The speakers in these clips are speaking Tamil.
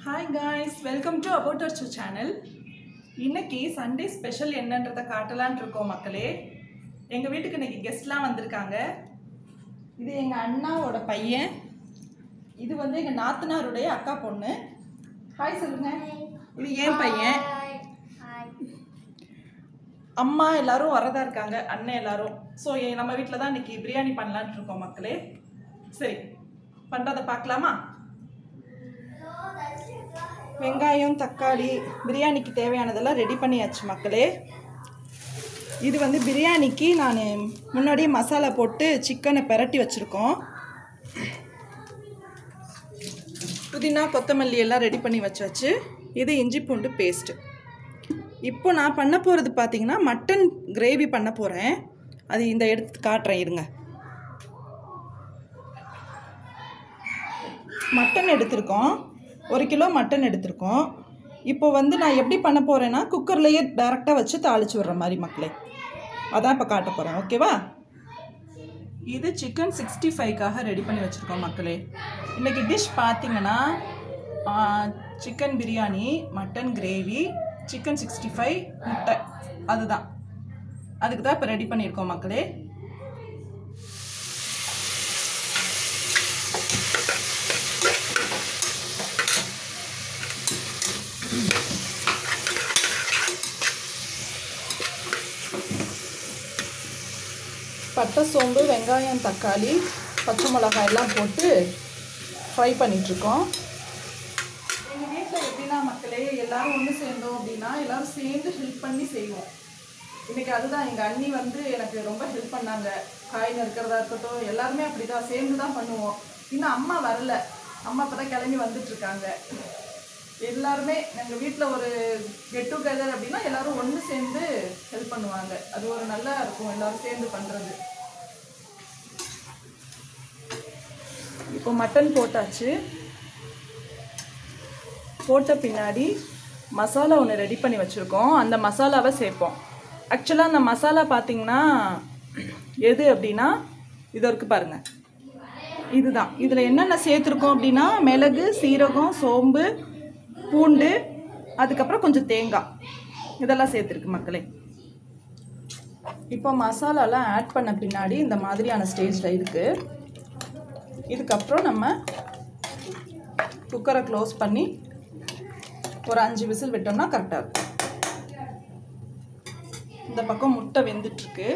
Hi guys, welcome to About Our channel. இன்னைக்கு சண்டே ஸ்பெஷல் என்னன்றத காட்டலாம்னு இருக்கோம் மக்களே. எங்க வீட்டுக்கு இன்னைக்கு கெஸ்ட்லாம் வந்திருக்காங்க. இது எங்க அண்ணாவோட பையன். இது வந்து எங்க நாத்தனாருடைய அக்கா பொண்ணு. ஹாய் சொல்லுங்க. இது ஏன் பையன். அம்மா எல்லாரும் வரதா இருக்காங்க, அண்ணன் எல்லாரும். ஸோ நம்ம வீட்டில் தான் இன்னைக்கு பிரியாணி பண்ணலான்னு இருக்கோம் மக்களே. சரி, பண்ணுறதை பார்க்கலாமா? வெங்காயம் தக்காளி பிரியாணிக்கு தேவையானதெல்லாம் ரெடி பண்ணியாச்சு மக்களே. இது வந்து பிரியாணிக்கு நான் முன்னாடியே மசாலா போட்டு சிக்கனை பிரட்டி வச்சுருக்கோம். புதினா கொத்தமல்லி எல்லாம் ரெடி பண்ணி வச்சாச்சு. இது இஞ்சி பூண்டு பேஸ்ட்டு. இப்போ நான் பண்ண போகிறது பார்த்தீங்கன்னா மட்டன் கிரேவி பண்ண போகிறேன். அது இந்த எடுத்து காட்டுறேன் இருங்க. மட்டன் எடுத்திருக்கோம், 1 கிலோ மட்டன் எடுத்திருக்கோம். இப்போ வந்து நான் எப்படி பண்ண போகிறேன்னா குக்கர்லேயே டைரெக்டாக வச்சு தாளித்து விடுற மாதிரி மக்களே. அதான் இப்போ காட்ட போகிறேன், ஓகேவா? இது சிக்கன் 65க்காக ரெடி பண்ணி வச்சுருக்கோம் மக்களே. இன்றைக்கி டிஷ் பார்த்திங்கன்னா chicken biryani, mutton gravy, chicken 65, முட்டை, அதுதான். அதுக்கு தான் இப்போ ரெடி பண்ணியிருக்கோம் மக்களே. பட்டை சோம்பு வெங்காயம் தக்காளி பச்சை மிளகாய் எல்லாம் போட்டு ஃப்ரை பண்ணிகிட்ருக்கோம். எங்கள் வீட்டில் எப்படின்னா மக்களே, எல்லோரும் ஒன்று சேர்ந்தோம் அப்படின்னா எல்லோரும் சேர்ந்து ஹெல்ப் பண்ணி செய்வோம். இன்றைக்கி அதுதான் எங்கள் அண்ணி வந்து எனக்கு ரொம்ப ஹெல்ப் பண்ணாங்க. காய் நறுக்கிறதா இருக்கட்டும், எல்லாருமே அப்படி தான் சேர்ந்து தான் பண்ணுவோம். இன்னும் அம்மா வரல, அம்மா இப்போ தான் கிளம்பி வந்துட்டுருக்காங்க. எல்லாருமே எங்கள் வீட்டில் ஒரு கெட் டுகெதர் அப்படின்னா எல்லோரும் ஒன்று சேர்ந்து ஹெல்ப் பண்ணுவாங்க. அது ஒரு நல்லா இருக்கும் எல்லோரும் சேர்ந்து பண்ணுறது. இப்போ மட்டன் போட்டாச்சு. போட்ட பின்னாடி மசாலா ஒன்று ரெடி பண்ணி வச்சுருக்கோம். அந்த மசாலாவை சேர்ப்போம். ஆக்சுவலாக அந்த மசாலா பார்த்திங்கன்னா எது அப்படின்னா இது இருக்குது பாருங்கள், இதுதான். இதில் என்னென்ன சேர்த்துருக்கோம் அப்படின்னா மிளகு, சீரகம், சோம்பு, பூண்டு, அதுக்கப்புறம் கொஞ்சம் தேங்காய், இதெல்லாம் சேர்த்துருக்கு மக்களே. இப்போ மசாலாலாம் ஆட் பண்ண பின்னாடி இந்த மாதிரியான ஸ்டேஜில் இருக்குது. இதுக்கப்புறம் நம்ம குக்கரை க்ளோஸ் பண்ணி ஒரு 5 விசில் விட்டோம்னா கரெக்டாக இருக்கும். இந்த பக்கம் முட்டை வெந்துட்டுருக்கு.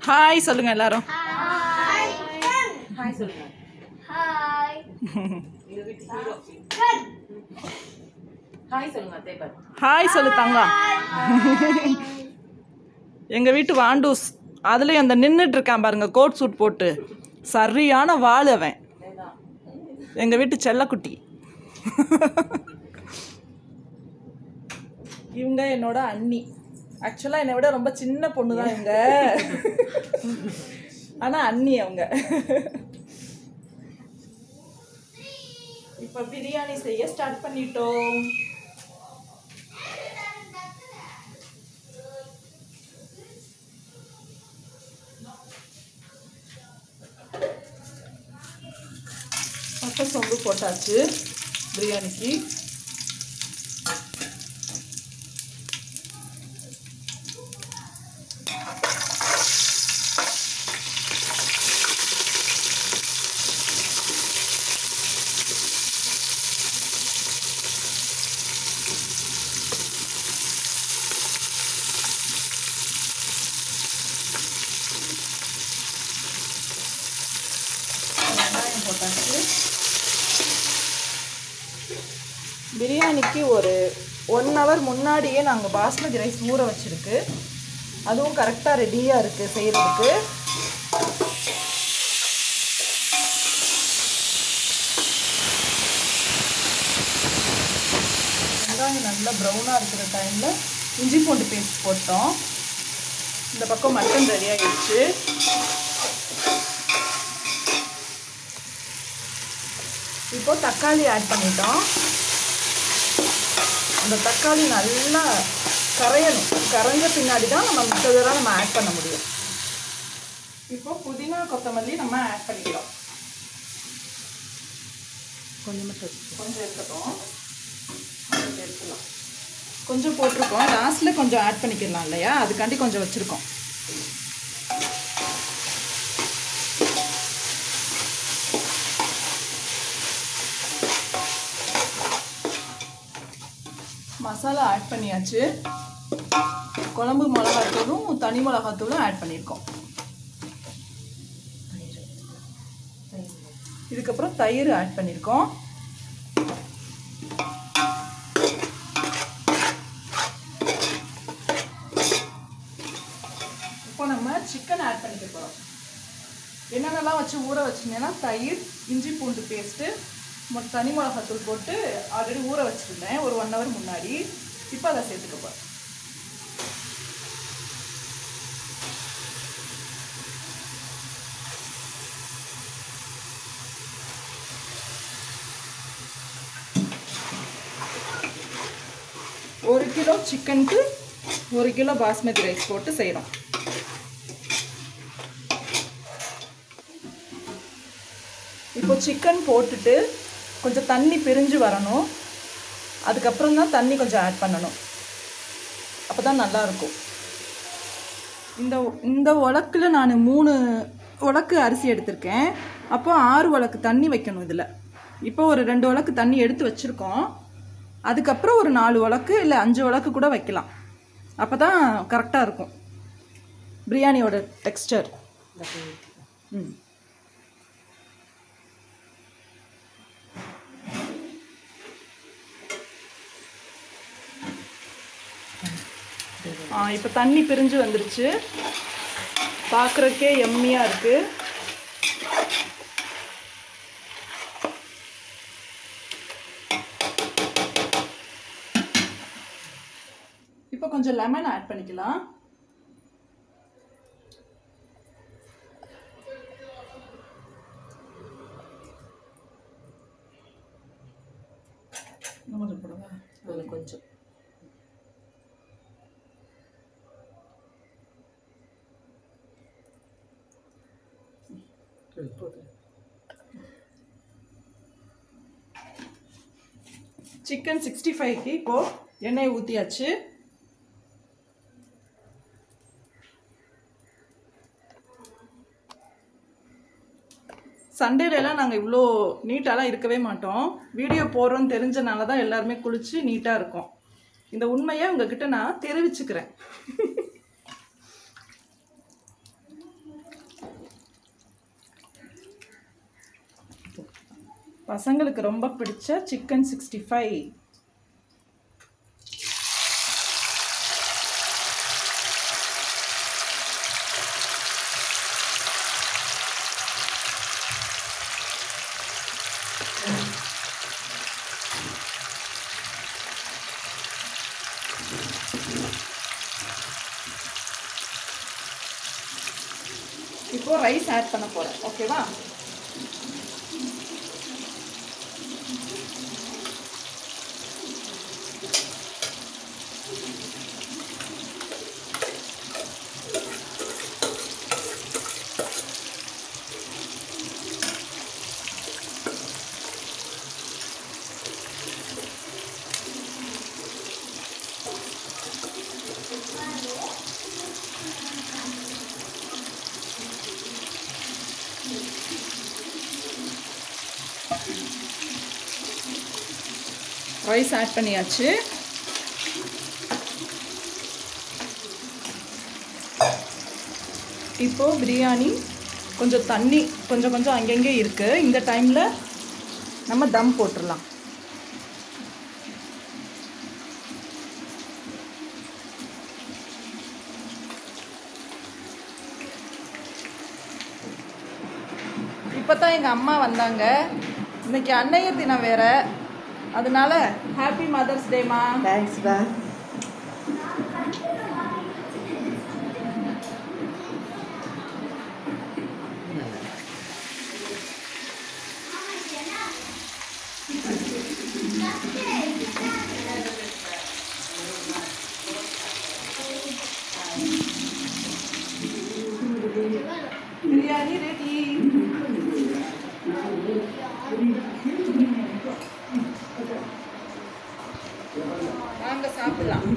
ஹாய் சொல்லுங்க எல்லாரும். ஹாய் சொல்லுங்க. ஹாய். ஹாய் சொல்லுங்க தேவர். ஹாய் சொல்லு தங்கா. எங்க வீட்டு வாண்டூஸ், அதுலயும் அந்த நின்றுட்டு இருக்கான் பாருங்க கோட் சூட் போட்டு, சரியான வாள் அவன். எங்க வீட்டு செல்லக்குட்டி. இவங்க என்னோட அண்ணி. ஆக்சுவலாக என்னை விட ரொம்ப சின்ன பொண்ணு தான் இவங்க, ஆனால் அண்ணி அவங்க. இப்போ பிரியாணி செய்ய ஸ்டார்ட் பண்ணிட்டோம். பட்டை சோம்பு போட்டாச்சு பிரியாணிக்கு. போட்டாச்சு. பிரியாணிக்கு ஒரு 1 ஹவர் முன்னாடியே நாங்கள் பாஸ்மதி ரைஸ் ஊற வச்சுருக்கு. அதுவும் கரெக்டாக ரெடியாக இருக்குது செய்கிறதுக்கு. வெங்காயம் நல்லா ப்ரௌனாக இருக்கிற டைமில் இஞ்சி பூண்டு பேஸ்ட் போட்டோம். இந்த பக்கம் மட்டன் ரெடி ஆகிடுச்சு. இப்போ தக்காளி ஆட் பண்ணிட்டோம். அந்த தக்காளி நல்லா கரையணும். கரைஞ்ச பின்னாடி தான் நம்ம மித்ததெல்லாம் நம்ம ஆட் பண்ண முடியும். இப்போ புதினா கொத்தமல்லி நம்ம ஆட் பண்ணிக்கலாம். கொஞ்சம் இருக்கட்டும், எடுத்துக்கலாம். கொஞ்சம் போட்டிருக்கோம், லாஸ்ட்டில் கொஞ்சம் ஆட் பண்ணிக்கலாம் இல்லையா, அதுக்காண்டி கொஞ்சம் வச்சுருக்கோம். மசாலா ஆட் பண்ணியாச்சு. குழம்பு மிளகாத்தூளும் தனி மிளகாத்தூளும் ஆட் பண்ணியிருக்கோம். இதுக்கப்புறம் தயிர் ஆட் பண்ணியிருக்கோம். இப்போ நம்ம சிக்கன் ஆட் பண்ணிக்க போகிறோம். என்னென்னலாம் வச்சு ஊற வச்சுருந்தேன்னா தயிர், இஞ்சி பூண்டு பேஸ்ட்டு, தனி மிளகாத்தூள் போட்டு ஆல்ரெடி ஊற வச்சுருந்தேன் ஒரு 1 hour முன்னாடி. இப்போ அதை சேர்த்துக்க போகிறேன். ஒரு கிலோ சிக்கனுக்கு 1 கிலோ பாஸ்மதி ரைஸ் போட்டு செய்கிறோம். இப்போ சிக்கன் போட்டுட்டு கொஞ்சம் தண்ணி பிரிஞ்சு வரணும். அதுக்கப்புறம் தான் தண்ணி கொஞ்சம் ஆட் பண்ணணும். அப்போ தான் நல்லாயிருக்கும். இந்த உலக்கில் நான் 3 உலக்கு அரிசி எடுத்திருக்கேன். அப்போ 6 உலக்கு தண்ணி வைக்கணும் இதில். இப்போ ஒரு 2 உலக்கு தண்ணி எடுத்து வச்சுருக்கோம். அதுக்கப்புறம் ஒரு 4 உலக்கு இல்லை 5 உலக்கு கூட வைக்கலாம். அப்போ தான் கரெக்டாக இருக்கும் பிரியாணியோட டெக்ஸ்டர். இப்போ தண்ணி பிரிஞ்சு வந்துருச்சு. பார்க்குறக்கே எம்மியாக இருக்குது. இப்போ கொஞ்சம் லெமன் ஆட் பண்ணிக்கலாம். கொஞ்சம் சிக்கன் 65க்கு இப்போ எண்ணெய் ஊற்றியாச்சு. சண்டேலலாம் நாங்கள் இவ்வளோ நீட்டாலாம் இருக்கவே மாட்டோம். வீடியோ போடுறோன்னு தெரிஞ்சனால தான் எல்லாருமே குளிச்சு நீட்டாக இருக்கும். இந்த உண்மையை உங்ககிட்ட நான் தெரிவிச்சுக்கிறேன். பசங்களுக்கு ரொம்ப பிடிச்ச சிக்கன் 65. இப்போ ரைஸ் ஆட் பண்ண போகிறேன். ஓகேவா? ரைஸ் ஆட் பண்ணியாச்சு. இப்போ பிரியாணி கொஞ்சம் தண்ணி கொஞ்சம் அங்கங்கே இருக்குது. இந்த டைமில் நம்ம தம் போட்டுடலாம். இப்போ தான் எங்கள் அம்மா வந்தாங்க. இன்னைக்கு அன்னையர் தினம் வேறு, அதனால ஹாப்பி மதர்ஸ் டேமா. தேங்க்ஸ் பா. பிரியாணி ரெடி. வாங்க சாப்பிடலாம்.